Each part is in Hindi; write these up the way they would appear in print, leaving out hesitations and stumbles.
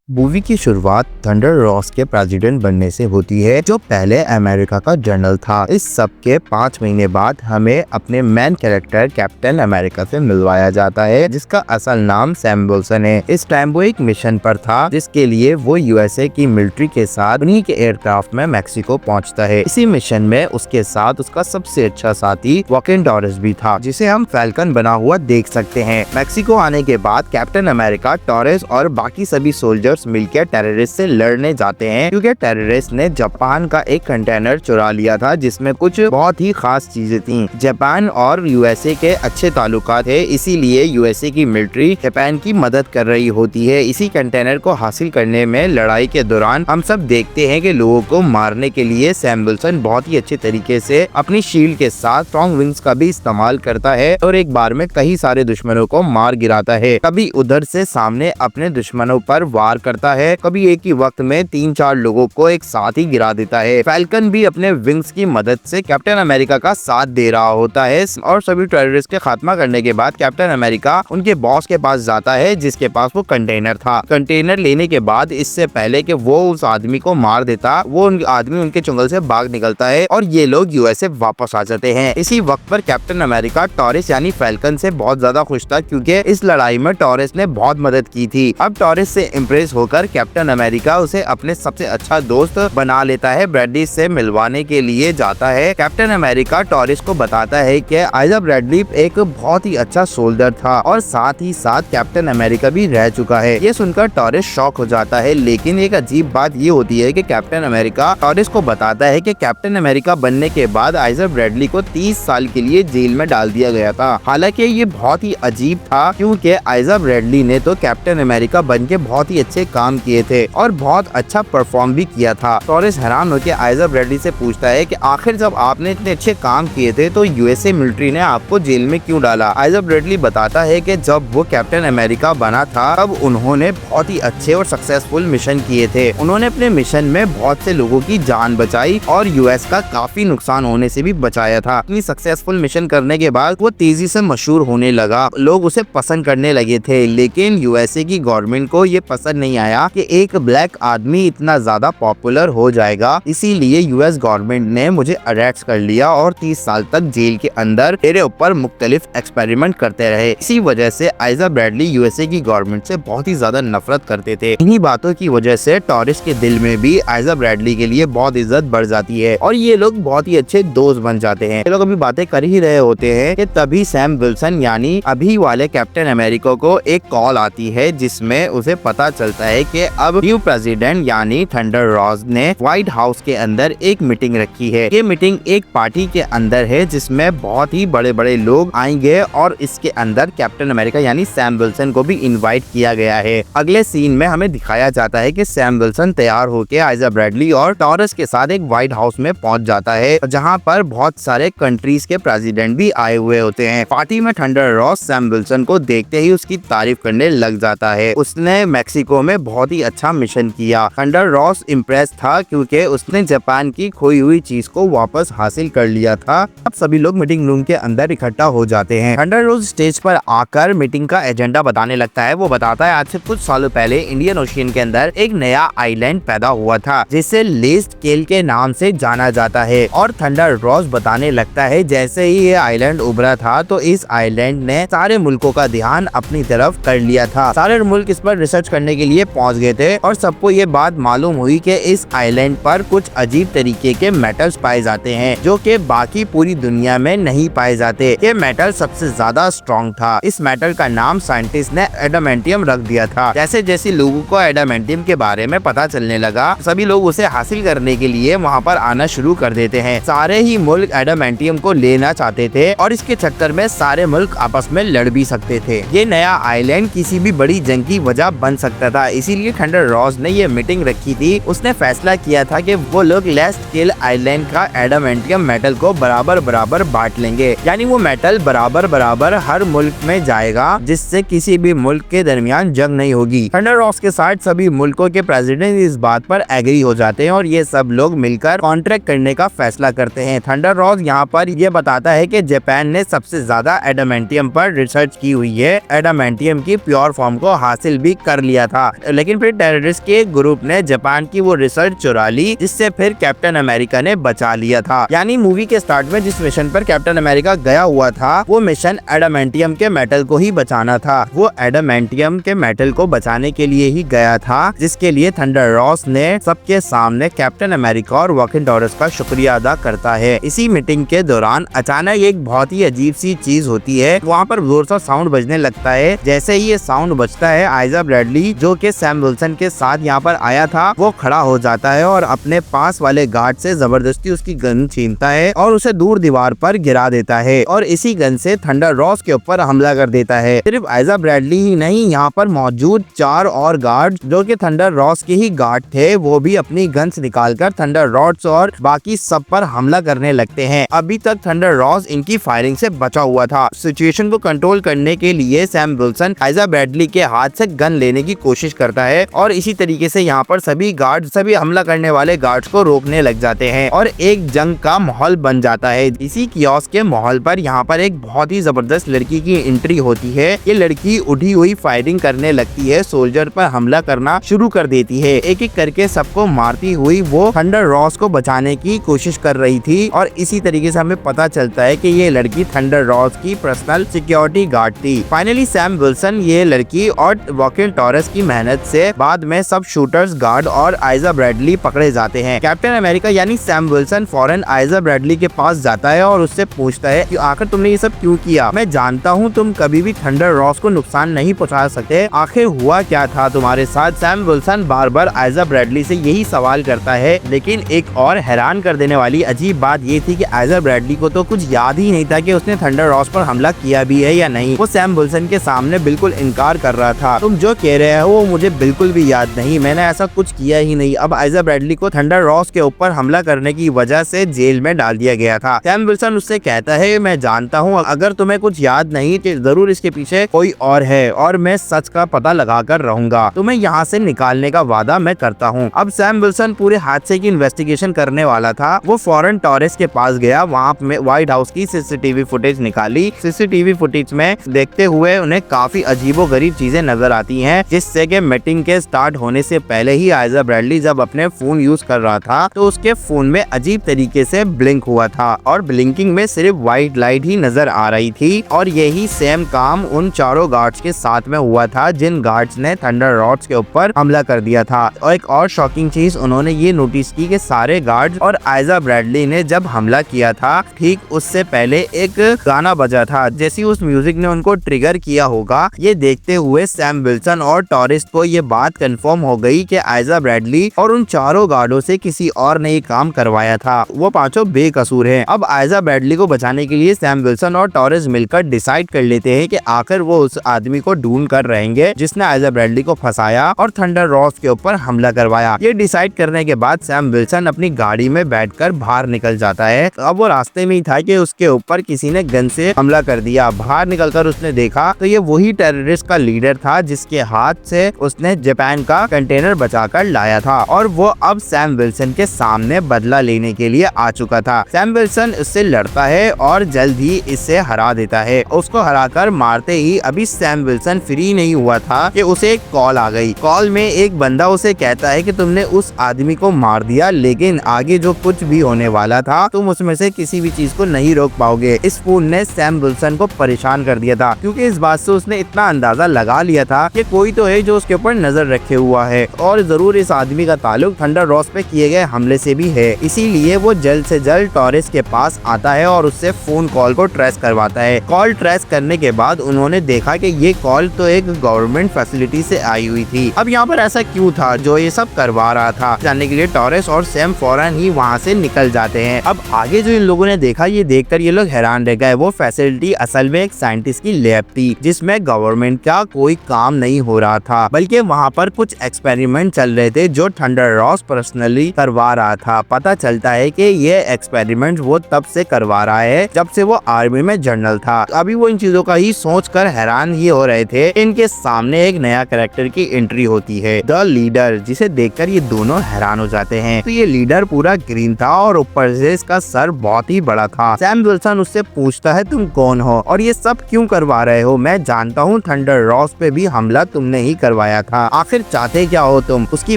मूवी की शुरुआत थंडर रॉस के प्रेसिडेंट बनने से होती है, जो पहले अमेरिका का जनरल था। इस सब के 5 महीने बाद हमें अपने मेन कैरेक्टर कैप्टन अमेरिका से मिलवाया जाता है, जिसका असल नाम सैम विल्सन है। इस टाइम वो एक मिशन पर था, जिसके लिए वो यूएसए की मिलिट्री के साथ उन्हीं के एयरक्राफ्ट में मैक्सिको पहुंचता है। इसी मिशन में उसके साथ उसका सबसे अच्छा साथी वॉकिन टॉरस भी था, जिसे हम फैल्कन बना हुआ देख सकते हैं। मैक्सिको आने के बाद कैप्टन अमेरिका, टॉरस और बाकी सभी सोल्जर्स मिलकर टेररिस्ट से लड़ने जाते हैं, क्योंकि टेररिस्ट ने जापान का एक कंटेनर चुरा लिया था, जिसमें कुछ बहुत ही खास चीजें थीं। जापान और यूएसए के अच्छे ताल्लुकात थे, इसीलिए यूएसए की मिलिट्री जापान की मदद कर रही होती है। इसी कंटेनर को हासिल करने में लड़ाई के दौरान हम सब देखते हैं कि लोगों को मारने के लिए सैम विल्सन बहुत ही अच्छे तरीके से अपनी शील्ड के साथ स्ट्रॉन्ग विंग्स का भी इस्तेमाल करता है और एक बार में कई सारे दुश्मनों को मार गिराता है। कभी उधर से सामने अपने दुश्मनों पर वार करता है, कभी एक ही वक्त में 3-4 लोगों को एक साथ ही गिरा देता है। फैल्कन भी अपने विंग्स की मदद से कैप्टन अमेरिका का साथ दे रहा होता है और सभी टेररिस्ट के खात्मा करने के बाद कैप्टन अमेरिका उनके बॉस के पास जाता है, जिसके पास वो कंटेनर था। कंटेनर लेने के बाद इससे पहले कि वो उस आदमी को मार देता, वो आदमी उनके चुंगल से भाग निकलता है और ये लोग यूएसए वापस आ जाते हैं। इसी वक्त पर कैप्टन अमेरिका टॉरस यानी फैल्कन से बहुत ज्यादा खुश था, क्योंकि इस लड़ाई में टॉरस ने बहुत मदद की थी। अब टॉरस से इम्प्रेस होकर कैप्टन अमेरिका उसे अपने सबसे अच्छा दोस्त बना लेता है। ब्रैडली से मिलवाने के लिए जाता है। कैप्टन अमेरिका टॉरस को बताता है कि आइजा ब्रैडली एक बहुत ही अच्छा सोल्जर था और साथ ही साथ कैप्टन अमेरिका भी रह चुका है। ये सुनकर टॉरस शॉक हो जाता है, लेकिन एक अजीब बात ये होती है कि कैप्टन अमेरिका टॉरस को बताता है कि कैप्टन अमेरिका बनने के बाद आइजा ब्रैडली को 30 साल के लिए जेल में डाल दिया गया था। हालांकि ये बहुत ही अजीब था, क्योंकि आइजा ब्रैडली ने तो कैप्टन अमेरिका बन के बहुत ही अच्छे काम किए थे और बहुत अच्छा परफॉर्म भी किया था। टॉरस हैरान होकर आइजा ब्रैडली से पूछता है कि आखिर जब आपने इतने अच्छे काम किए थे तो यूएसए मिलिट्री ने आपको जेल में क्यों डाला। आइजा ब्रैडली बताता है कि जब वो कैप्टन अमेरिका बना था तब उन्होंने बहुत ही अच्छे और सक्सेसफुल मिशन किए थे। उन्होंने अपने मिशन में बहुत से लोगों की जान बचाई और यूएस का काफी नुकसान होने से भी बचाया था। इतनी सक्सेसफुल मिशन करने के बाद वो तेजी से मशहूर होने लगा, लोग उसे पसंद करने लगे थे। लेकिन यूएसए की गवर्नमेंट को ये पसंद नहीं आया कि एक ब्लैक आदमी इतना ज्यादा पॉपुलर हो जाएगा, इसीलिए यूएस गवर्नमेंट ने मुझे अरेस्ट कर लिया और 30 साल तक जेल के अंदर मेरे ऊपर मुख्तलिफ एक्सपेरिमेंट करते रहे। इसी वजह से आइजा ब्रैडली यूएसए की गवर्नमेंट से बहुत ही ज्यादा नफरत करते थे। इन्हीं बातों की वजह से टॉरस के दिल में भी आइजा ब्रैडली के लिए बहुत इज्जत बढ़ जाती है और ये लोग बहुत ही अच्छे दोस्त बन जाते हैं। ये लोग अभी बातें कर ही रहे होते हैं कि तभी सैम विल्सन यानी अभी वाले कैप्टन अमेरिका को एक कॉल आती है, जिसमें उसे पता चलता है कि अब न्यू प्रेसिडेंट यानी थंडर रॉस ने व्हाइट हाउस के अंदर एक मीटिंग रखी है। ये मीटिंग एक पार्टी के अंदर है, जिसमें बहुत ही बड़े बड़े लोग आएंगे और इसके अंदर कैप्टन अमेरिका यानी सैम विल्सन को भी इनवाइट किया गया है। अगले सीन में हमें दिखाया जाता है कि सैम विल्सन तैयार होकर आइजा ब्रैडली और टॉरस के साथ एक व्हाइट हाउस में पहुंच जाता है, जहाँ पर बहुत सारे कंट्रीज के प्रेसिडेंट भी आए हुए होते हैं। पार्टी में थंडर रॉस सैम विल्सन को देखते ही उसकी तारीफ करने लग जाता है। उसने मैक्सिको में बहुत ही अच्छा मिशन किया। थंडर रॉस इम्प्रेस था, क्योंकि उसने जापान की खोई हुई चीज को वापस हासिल कर लिया था। अब सभी लोग मीटिंग रूम के अंदर इकट्ठा हो जाते हैं। थंडर रॉस स्टेज पर आकर मीटिंग का एजेंडा बताने लगता है। वो बताता है आज से कुछ सालों पहले इंडियन ओशियन के अंदर एक नया आइलैंड पैदा हुआ था, जिसे लेस्ट केल के नाम से जाना जाता है। और थंडर रॉस बताने लगता है जैसे ही ये आइलैंड उभरा था तो इस आइलैंड ने सारे मुल्कों का ध्यान अपनी तरफ कर लिया था। सारे मुल्क इस पर रिसर्च करने के लिए पहुंच गए थे और सबको ये बात मालूम हुई कि इस आइलैंड पर कुछ अजीब तरीके के मेटल्स पाए जाते हैं, जो कि बाकी पूरी दुनिया में नहीं पाए जाते। ये मेटल सबसे ज्यादा स्ट्रॉन्ग था। इस मेटल का नाम साइंटिस्ट ने एडामेंटियम रख दिया था। जैसे जैसे लोगों को एडामेंटियम के बारे में पता चलने लगा, सभी लोग उसे हासिल करने के लिए वहाँ पर आना शुरू कर देते हैं। सारे ही मुल्क एडामेंटियम को लेना चाहते थे और इसके चक्कर में सारे मुल्क आपस में लड़ भी सकते थे। ये नया आइलैंड किसी भी बड़ी जंग की वजह बन सकता था, इसीलिए थंडर रॉस ने ये मीटिंग रखी थी। उसने फैसला किया था कि वो लोग लेस्ट केल आइलैंड का एडामेंटियम मेटल को बराबर बराबर बांट लेंगे, यानी वो मेटल बराबर बराबर हर मुल्क में जाएगा, जिससे किसी भी मुल्क के दरमियान जंग नहीं होगी। थंडर रॉस के साथ सभी मुल्कों के प्रेसिडेंट इस बात पर एग्री हो जाते हैं और ये सब लोग मिलकर कॉन्ट्रैक्ट करने का फैसला करते हैं। थंडर रॉस यहाँ पर ये बताता है कि जापान ने सबसे ज्यादा एडामेंटियम पर रिसर्च की हुई है, एडामेंटियम की प्योर फॉर्म को हासिल भी कर लिया था। लेकिन फिर टेररिस्ट के ग्रुप ने जापान की वो रिसर्च चुरा ली, जिससे फिर कैप्टन अमेरिका ने बचा लिया था। यानी मूवी के स्टार्ट में जिस मिशन पर कैप्टन अमेरिका गया हुआ था, वो मिशन एडामेंटियम के मेटल को ही बचाना था। वो एडामेंटियम के मेटल को बचाने के लिए ही गया था, जिसके लिए थंडर रॉस ने सबके सामने कैप्टन अमेरिका और वर्किंटोरस का शुक्रिया अदा करता है। इसी मीटिंग के दौरान अचानक एक बहुत ही अजीब सी चीज होती है। वहाँ पर जोर सा साउंड बजने लगता है। जैसे ही ये साउंड बजता है, आइजा ब्रैडली जो कि सैम विल्सन के साथ यहाँ पर आया था, वो खड़ा हो जाता है और अपने पास वाले गार्ड से जबरदस्ती उसकी गन छीनता है और उसे दूर दीवार पर गिरा देता है और इसी गन से थंडर रॉस के ऊपर हमला कर देता है। सिर्फ आइजा ब्रैडली ही नहीं, यहाँ पर मौजूद 4 और गार्ड जो कि थंडर रॉस के ही गार्ड थे, वो भी अपनी गन्स निकालकर थंडर रॉस और बाकी सब पर हमला करने लगते हैं। अभी तक थंडर रॉस इनकी फायरिंग से बचा हुआ था। सिचुएशन को कंट्रोल करने के लिए सैम विल्सन आइजा ब्रैडली के हाथ से गन लेने की कोशिश करता है और इसी तरीके से यहाँ पर सभी हमला करने वाले गार्ड्स को रोकने लग जाते हैं और एक जंग का माहौल बन जाता है। इसी कियोस्क के माहौल पर यहाँ पर एक बहुत ही जबरदस्त लड़की की एंट्री होती है। ये लड़की उठी हुई फायरिंग करने लगती है, सोल्जर पर हमला करना शुरू कर देती है। एक एक करके सबको मारती हुई वो थंडर रॉस को बचाने की कोशिश कर रही थी और इसी तरीके से हमें पता चलता है कि ये लड़की थंडर रॉस की पर्सनल सिक्योरिटी गार्ड थी। फाइनली सैम विल्सन, ये लड़की और वर्किंटोरस की मेहनत से बाद में सब शूटर्स, गार्ड और आइजा ब्रैडली पकड़े जाते हैं। कैप्टन अमेरिका यानी सैम विल्सन फौरन आइजा ब्रैडली के पास जाता है और उससे पूछता है कि आखिर तुमने ये सब क्यों किया? मैं जानता हूँ तुम कभी भी थंडर रॉस को नुकसान नहीं पहुँचा सकते, आखिर हुआ क्या था तुम्हारे साथ? सैम विल्सन बार बार आइजा ब्रैडली से यही सवाल करता है, लेकिन एक और हैरान कर देने वाली अजीब बात ये थी कि आइजा ब्रैडली को तो कुछ याद ही नहीं था कि उसने थंडर रॉस पर हमला किया भी है या नहीं। वो सैम विल्सन के सामने बिल्कुल इनकार कर रहा था, तुम जो कह रहे हो वो मुझे बिल्कुल भी याद नहीं, मैंने ऐसा कुछ किया ही नहीं। अब आइजा ब्रैडली को थंडर रॉस के ऊपर हमला करने की वजह से जेल में डाल दिया गया था। सैम विल्सन उससे कहता है, मैं जानता हूँ अगर तुम्हें कुछ याद नहीं तो जरूर इसके पीछे कोई और है और मैं सच का पता लगा कर रहूंगा, तुम्हें यहाँ से निकालने का वादा मैं करता हूँ। अब सैम विल्सन पूरे हादसे की इन्वेस्टिगेशन करने वाला था। वो फौरन टॉरेस के पास गया, वहाँ व्हाइट हाउस की सीसीटीवी फुटेज निकाली। सीसीटीवी फुटेज में देखते हुए उन्हें काफी अजीबोगरीब चीजें नजर आती हैं, जिससे कि मीटिंग के स्टार्ट होने से पहले ही आइजा ब्रैडली जब अपने फोन यूज कर रहा था तो उसके फोन में अजीब तरीके से ब्लिंक हुआ था और ब्लिंकिंग में सिर्फ व्हाइट लाइट ही नजर आ रही थी और यही सेम काम उन चारों गार्ड्स के साथ में हुआ था जिन गार्ड्स ने थंडर रॉड्स के ऊपर हमला कर दिया था। और एक और शॉकिंग चीज उन्होंने ये नोटिस की कि सारे गार्ड्स और आइजा ब्रैडली ने जब हमला किया था ठीक उससे पहले एक गाना बजा था, जैसे उस म्यूजिक ने उनको ट्रिगर किया होगा। ये देखते हुए सैम विल्सन और टॉरेस को ये बात कंफर्म हो गई कि आइजा ब्रैडली और उन चारों गार्डों से किसी और ने ये काम करवाया था, वो पांचों बेकसूर हैं। अब आइजा ब्रैडली को बचाने के लिए सैम विल्सन और टॉरेस मिलकर डिसाइड कर लेते हैं कि आखिर वो उस आदमी को ढूंढ कर रहेंगे जिसने आइजा ब्रैडली को फंसाया और थंडर रॉस के ऊपर हमला करवाया। ये डिसाइड करने के बाद सैम विल्सन अपनी गाड़ी में बैठकर बाहर निकल जाता है। अब वो रास्ते में ही था कि उसके ऊपर किसी ने गन से हमला कर दिया। बाहर निकलकर उसने देखा तो ये वही टेररिस्ट का लीडर था जिसके हाथ से उसने जापान का कंटेनर बचाकर लाया था और वो अब सैम विल्सन के सामने बदला लेने के लिए आ चुका था। सैम विल्सन उससे लड़ता है और जल्द ही इसे हरा देता है। उसको हराकर मारते ही अभी सैम विल्सन फ्री नहीं हुआ था कि उसे एक कॉल आ गई। कॉल में एक बंदा उसे कहता है कि तुमने उस आदमी को मार दिया, लेकिन आगे जो कुछ भी होने वाला था तुम उसमें से किसी भी चीज को नहीं रोक पाओगे। इस फोन ने सैम विल्सन को परेशान कर दिया था क्योंकि इस बात से उसने इतना अंदाजा लगा लिया था कि कोई तो है जो उसके ऊपर नजर रखे हुआ है और जरूर इस आदमी का ताल्लुक थंडर रॉस पे किए गए हमले से भी है। इसीलिए वो जल्द से जल्द टॉरेस के पास आता है और उससे फोन कॉल को ट्रेस करवाता है। कॉल ट्रेस करने के बाद उन्होंने देखा कि ये कॉल तो एक गवर्नमेंट फैसिलिटी से आई हुई थी। अब यहाँ पर ऐसा क्यों था जो ये सब करवा रहा था, जानने के लिए टॉरेस और सैम फौरन ही वहाँ से निकल जाते हैं। अब आगे जो इन लोगों ने देखा ये देखकर ये लोग हैरान रह गए। वो फैसिलिटी असल में एक साइंटिस्ट की लैब थी जिसमें गवर्नमेंट का कोई काम नहीं हो रहा था, बल्कि वहाँ पर कुछ एक्सपेरिमेंट चल रहे थे जो थंडर रॉस पर्सनली करवा रहा था। पता चलता है कि ये एक्सपेरिमेंट वो तब से करवा रहा है जब से वो आर्मी में जनरल था। अभी वो इन चीजों का ही सोचकर हैरान ही हो रहे थे। इनके सामने एक नया कैरेक्टर की एंट्री होती है, द लीडर, जिसे देखकर ये दोनों हैरान हो जाते हैं। तो ये लीडर पूरा ग्रीन था और ऊपर से इसका सर बहुत ही बड़ा था। सैम विल्सन उससे पूछता है तुम कौन हो और ये सब क्यों करवा रहे हो? मैं जानता हूँ थंडर रॉस पे भी हमला तुमने ही करवाया मिलवाया था। आखिर चाहते क्या हो तुम? उसकी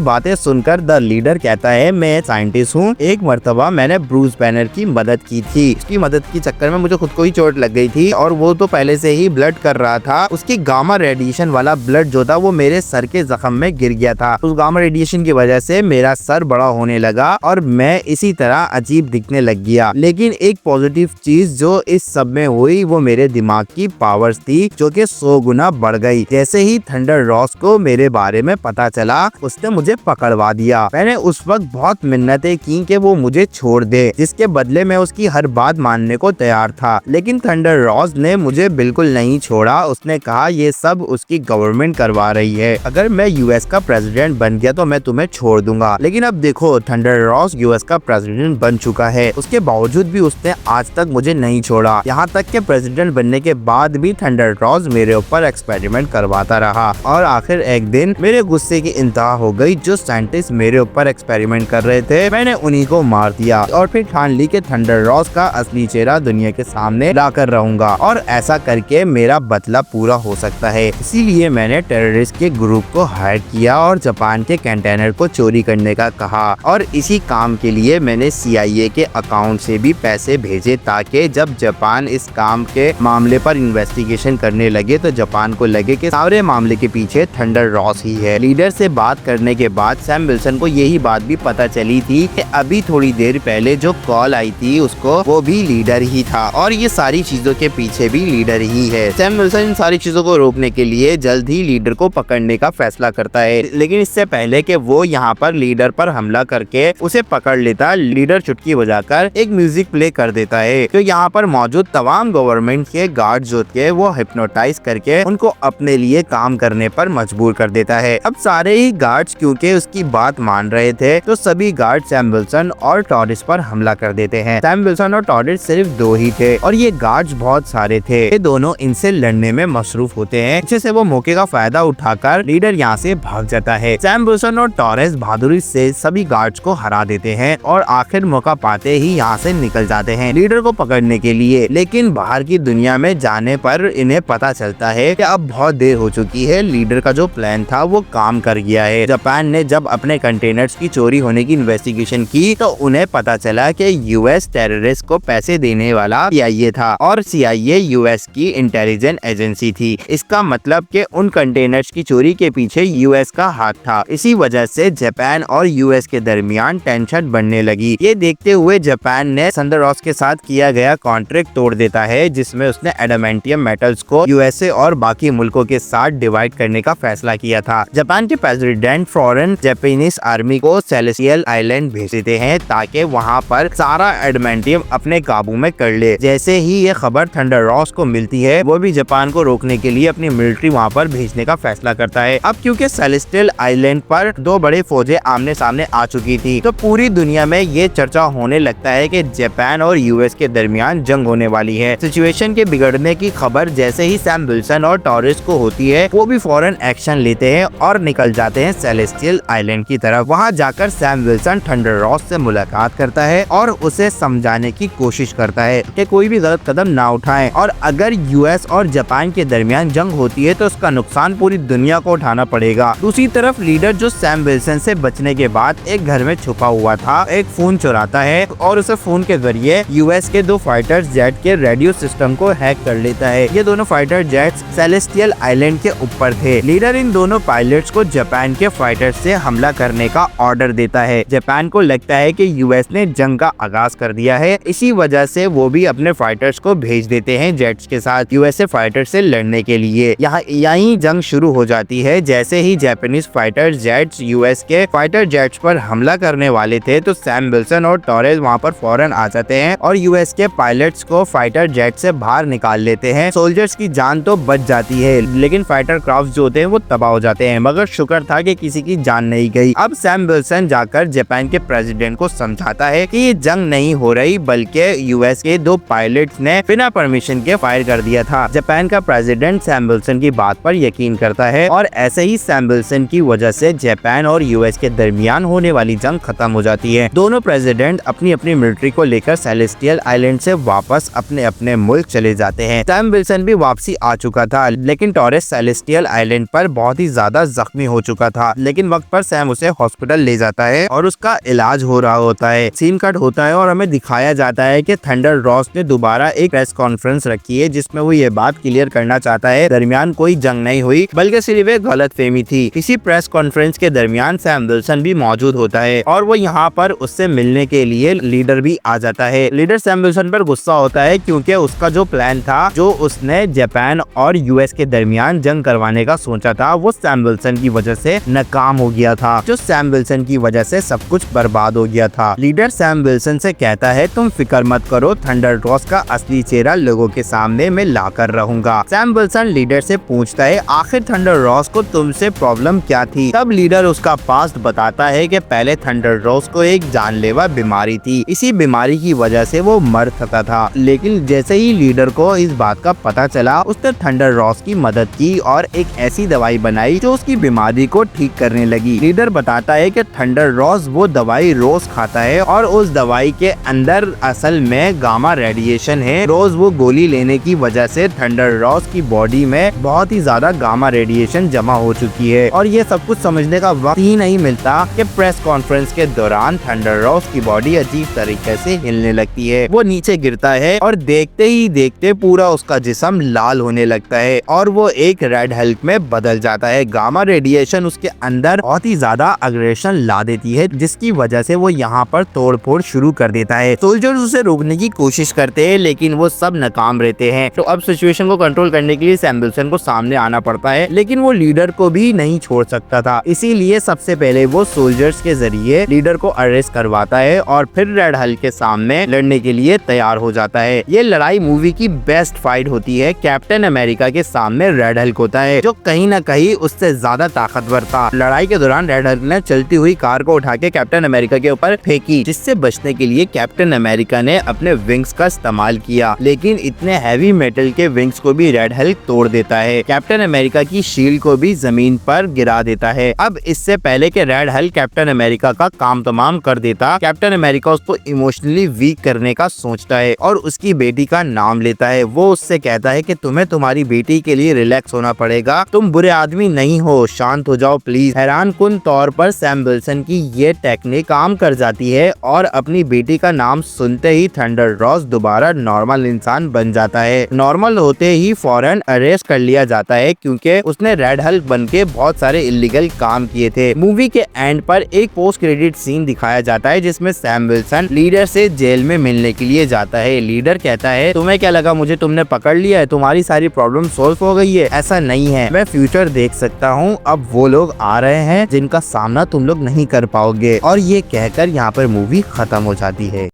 बातें सुनकर द लीडर कहता है मैं साइंटिस्ट हूँ, एक मर्तबा मैंने ब्रूस बैनर की मदद की थी, उसकी मदद के चक्कर में मुझे खुद को ही चोट लग गई थी और वो तो पहले से ही ब्लड कर रहा था। उसकी गामा रेडिएशन वाला ब्लड जो था वो मेरे सर के जख्म में गिर गया था। उस गामा रेडिएशन की वजह से मेरा सर बड़ा होने लगा और मैं इसी तरह अजीब दिखने लग गया। लेकिन एक पॉजिटिव चीज जो इस सब में हुई वो मेरे दिमाग की पावर्स थी जो कि 100 गुना बढ़ गई। जैसे ही थंडर रॉस को मेरे बारे में पता चला उसने मुझे पकड़वा दिया। मैंने उस वक्त बहुत मिन्नतें की कि वो मुझे छोड़ दे, जिसके बदले में उसकी हर बात मानने को तैयार था। लेकिन थंडर रॉस ने मुझे बिल्कुल नहीं छोड़ा। उसने कहा ये सब उसकी गवर्नमेंट करवा रही है, अगर मैं यूएस का प्रेसिडेंट बन गया तो मैं तुम्हें छोड़ दूंगा। लेकिन अब देखो थंडर रॉस यूएस का प्रेसिडेंट बन चुका है, उसके बावजूद भी उसने आज तक मुझे नहीं छोड़ा। यहाँ तक के प्रेसिडेंट बनने के बाद भी थंडर रॉस मेरे ऊपर एक्सपेरिमेंट करवाता रहा और आखिर एक दिन मेरे गुस्से की इंतहा हो गई। जो साइंटिस्ट मेरे ऊपर एक्सपेरिमेंट कर रहे थे मैंने उन्हीं को मार दिया और फिर ठान ली कि थंडर रॉस का असली चेहरा दुनिया के सामने लाकर रहूंगा और ऐसा करके मेरा बदला पूरा हो सकता है। इसीलिए मैंने टेररिस्ट के ग्रुप को हायर किया और जापान के कंटेनर को चोरी करने का कहा और इसी काम के लिए मैंने CIA के अकाउंट से भी पैसे भेजे ताकि जब जापान इस काम के मामले पर इन्वेस्टिगेशन करने लगे तो जापान को लगे कि सारे मामले के पीछे थंडर रॉस ही है। लीडर से बात करने के बाद सैम विल्सन को यही बात भी पता चली थी कि अभी थोड़ी देर पहले जो कॉल आई थी उसको वो भी लीडर ही था और ये सारी चीजों के पीछे भी लीडर ही है। सैम विल्सन इन सारी चीजों को रोकने के लिए जल्द ही लीडर को पकड़ने का फैसला करता है, लेकिन इससे पहले कि वो यहाँ पर लीडर पर हमला करके उसे पकड़ लेता, लीडर चुटकी बजाकर एक म्यूजिक प्ले कर देता है जो यहाँ पर मौजूद तमाम गवर्नमेंट के गार्ड जो थे वो हिप्नोटाइज करके उनको अपने लिए काम करने पर मजबूर कर देता है। अब सारे ही गार्ड्स क्योंकि उसकी बात मान रहे थे तो सभी गार्ड सैम विल्सन और टॉरिस पर हमला कर देते हैं। सैम विल्सन और टॉरिस सिर्फ दो ही थे और ये गार्ड्स बहुत सारे थे। ये दोनों इनसे लड़ने में मसरूफ होते हैं, जिससे वो मौके का फायदा उठाकर लीडर यहाँ से भाग जाता है। सैम विल्सन और टॉरिस बहादुरी से सभी गार्ड्स को हरा देते हैं और आखिर मौका पाते ही यहाँ से निकल जाते हैं लीडर को पकड़ने के लिए। लेकिन बाहर की दुनिया में जाने पर इन्हें पता चलता है कि अब बहुत देर हो चुकी है, लीडर का जो प्लान था वो काम कर गया है। जापान ने जब अपने कंटेनर्स की चोरी होने की इन्वेस्टिगेशन की तो उन्हें पता चला कि यूएस टेररिस्ट को पैसे देने वाला CIA था और CIA यूएस की इंटेलिजेंस एजेंसी थी। इसका मतलब कि उन कंटेनर्स की चोरी के पीछे यूएस का हाथ था। इसी वजह से जापान और यूएस के दरमियान टेंशन बढ़ने लगी। ये देखते हुए जापान ने थंडर रॉस के साथ किया गया कॉन्ट्रैक्ट तोड़ देता है, जिसमें उसने एडामेंटियम मेटल्स को यूएसए और बाकी मुल्कों के साथ डिवाइड करने का फैसला किया था। जापान के प्रेसिडेंट फॉरेन जापानीज आर्मी को सेलेसियल आइलैंड भेज देते हैं ताकि वहां पर सारा एडामेंटियम अपने काबू में कर ले। जैसे ही ये खबर थंडर रॉस को मिलती है वो भी जापान को रोकने के लिए अपनी मिलिट्री वहां पर भेजने का फैसला करता है। अब क्योंकि सेलेस्टियल आइलैंड पर दो बड़े फौजें आमने सामने आ चुकी थी तो पूरी दुनिया में ये चर्चा होने लगता है कि जापान और यूएस के दरमियान जंग होने वाली है। सिचुएशन के बिगड़ने की खबर जैसे ही सैम विल्सन और टॉरिस को होती है वो भी फौरन एक्शन लेते हैं और निकल जाते हैं सेलेस्टियल आइलैंड की तरफ। वहां जाकर सैम विल्सन थंडर रॉस से मुलाकात करता है और उसे समझाने की कोशिश करता है कि कोई भी गलत कदम ना उठाएं और अगर यूएस और जापान के दरमियान जंग होती है तो उसका नुकसान पूरी दुनिया को उठाना पड़ेगा। दूसरी तरफ लीडर जो सैम विल्सन से बचने के बाद एक घर में छुपा हुआ था एक फोन चुराता है और उसे फोन के जरिए यूएस के दो फाइटर जेट के रेडियो सिस्टम को हैक कर लेता है। ये दोनों फाइटर जेट्स सेलेस्टियल आइलैंड के ऊपर थे। लीडर इन दोनों पायलट्स को जापान के फाइटर से हमला करने का ऑर्डर देता है। जापान को लगता है कि यूएस ने जंग का आगाज कर दिया है, इसी वजह से वो भी अपने फाइटर्स को भेज देते हैं जेट्स के साथ यूएसए फाइटर से लड़ने के लिए। यहाँ यही जंग शुरू हो जाती है। जैसे ही जापानीज फाइटर जेट्स यूएस के फाइटर जेट्स पर हमला करने वाले थे तो सैम विल्सन और टॉरेस वहाँ पर फौरन आ जाते हैं और यूएस के पायलट्स को फाइटर जेट से बाहर निकाल लेते हैं। सोल्जर्स की जान तो बच जाती है लेकिन फाइटर क्राफ्ट जो होते हैं वो तबाह हो जाते हैं, मगर शुक्र था कि किसी की जान नहीं गई। अब सैम विल्सन जाकर जापान के प्रेसिडेंट को समझाता है कि ये जंग नहीं हो रही बल्कि यूएस के दो पायलट्स ने बिना परमिशन के फायर कर दिया था। जापान का प्रेसिडेंट सैम विल्सन की बात पर यकीन करता है और ऐसे ही सैम विल्सन की वजह से जापान और यूएस के दरमियान होने वाली जंग खत्म हो जाती है। दोनों प्रेसिडेंट अपनी अपनी मिलिट्री को लेकर सेलेस्टियल आइलैंड से वापस अपने अपने मुल्क चले जाते हैं। सैम विल्सन भी वापसी आ चुका था लेकिन टॉरेस सेलेस्टियल आइलैंड पर बहुत ही ज्यादा जख्मी हो चुका था, लेकिन वक्त पर सैम उसे हॉस्पिटल ले जाता है और उसका इलाज हो रहा होता है। सीन कट होता है और हमें दिखाया जाता है कि थंडर रॉस ने दोबारा एक प्रेस कॉन्फ्रेंस रखी है जिसमें वो ये बात क्लियर करना चाहता है दरमियान कोई जंग नहीं हुई बल्कि सिर्फ एक गलतफहमी थी। इसी प्रेस कॉन्फ्रेंस के दरमियान सैम विल्सन भी मौजूद होता है और वो यहाँ पर उससे मिलने के लिए लीडर भी आ जाता है। लीडर सैम विल्सन पर गुस्सा होता है क्योंकि उसका जो प्लान था, जो उसने जापान और यूएस के दरमियान जंग करवाने का सोचा था, वो सैम विल्सन की वजह से नाकाम हो गया था, जो सैम विल्सन की वजह से सब कुछ बर्बाद हो गया था। लीडर सैम विल्सन से कहता है तुम फिक्र मत करो, थंडर रॉस का असली चेहरा लोगों के सामने मैं ला कर रहूंगा। सैम विल्सन लीडर से पूछता है आखिर थंडर रॉस को तुमसे प्रॉब्लम क्या थी। तब लीडर उसका पास्ट बताता है कि पहले थंडर रॉस को एक जानलेवा बीमारी थी, इसी बीमारी की वजह से वो मर सकता था, लेकिन जैसे ही लीडर को इस बात का पता चला उसने थंडर रॉस की मदद की और एक ऐसी दवाई बनाई जो उसकी बीमारी को ठीक करने लगी। लीडर बताता है कि थंडर रॉस वो दवाई रोज खाता है और उस दवाई के अंदर असल में गामा रेडिएशन है। रोज वो गोली लेने की वजह से थंडर रॉस की बॉडी में बहुत ही ज्यादा गामा रेडिएशन जमा हो चुकी है और ये सब कुछ समझने का वक्त ही नहीं मिलता कि प्रेस कॉन्फ्रेंस के दौरान थंडर रॉस की बॉडी अजीब तरीके से हिलने लगती है। वो नीचे गिरता है और देखते ही देखते पूरा उसका जिस्म लाल होने लगता है और वो एक रेड हल्क में बदल जाता है। गामा रेडिएशन उसके अंदर बहुत ही ज्यादा अग्रेशन ला देती है जिसकी वजह से वो यहाँ पर तोड़फोड़ शुरू कर देता है। सोल्जर्स उसे रोकने की कोशिश करते हैं लेकिन वो सब नाकाम रहते हैं। तो अब सिचुएशन को कंट्रोल करने के लिए सैम विल्सन को सामने आना पड़ता है, लेकिन वो लीडर को भी नहीं छोड़ सकता था, इसीलिए सबसे पहले वो सोल्जर्स के जरिए लीडर को अरेस्ट करवाता है और फिर रेड हल्क के सामने लड़ने के लिए तैयार हो जाता है। ये लड़ाई मूवी की बेस्ट फाइट होती है। कैप्टन अमेरिका के सामने रेड हल्क होता है जो कहीं न कहीं उससे ज्यादा ताकतवर था। लड़ाई के दौरान रेड हल्क ने चलती हुई कार को उठा के कैप्टन अमेरिका के ऊपर फेंकी, जिससे बचने के लिए कैप्टन अमेरिका ने अपने विंग्स का इस्तेमाल किया, लेकिन इतने हैवी मेटल के विंग्स को भी रेड हल्क तोड़ देता है। कैप्टन अमेरिका की शील्ड को भी जमीन पर गिरा देता है। अब इससे पहले कि रेड हल्क कैप्टन अमेरिका का काम तमाम कर देता, कैप्टन अमेरिका उसको इमोशनली वीक करने का सोचता है और उसकी बेटी का नाम लेता है। वो उससे कहता है कि तुम्हें तुम्हारी बेटी के लिए रिलैक्स होना पड़ेगा, तुम बुरे आदमी नहीं हो, शांत हो जाओ प्लीज। हैरान कुन तौर पर सैम विल्सन की ये टेक्निक काम कर जाती है और अपनी बेटी का नाम सुनते ही थंडर रॉस दोबारा नॉर्मल इंसान बन जाता है। नॉर्मल होते ही फौरन अरेस्ट कर लिया जाता है क्योंकि उसने रेड हल्क बनके बहुत सारे इलीगल काम किए थे। मूवी के एंड पर एक पोस्ट क्रेडिट सीन दिखाया जाता है जिसमें सैम विल्सन लीडर से जेल में मिलने के लिए जाता है। लीडर कहता है तुम्हें क्या लगा मुझे तुमने पकड़ लिया है, तुम्हारी सारी प्रॉब्लम सॉल्व हो गई है? ऐसा नहीं है, मैं फ्यूचर देख सकता हूँ, अब वो लोग आ रहे हैं जिनका सामना तुम लोग नहीं कर पाओगे। और ये कहकर यहाँ पर मूवी खत्म हो जाती है।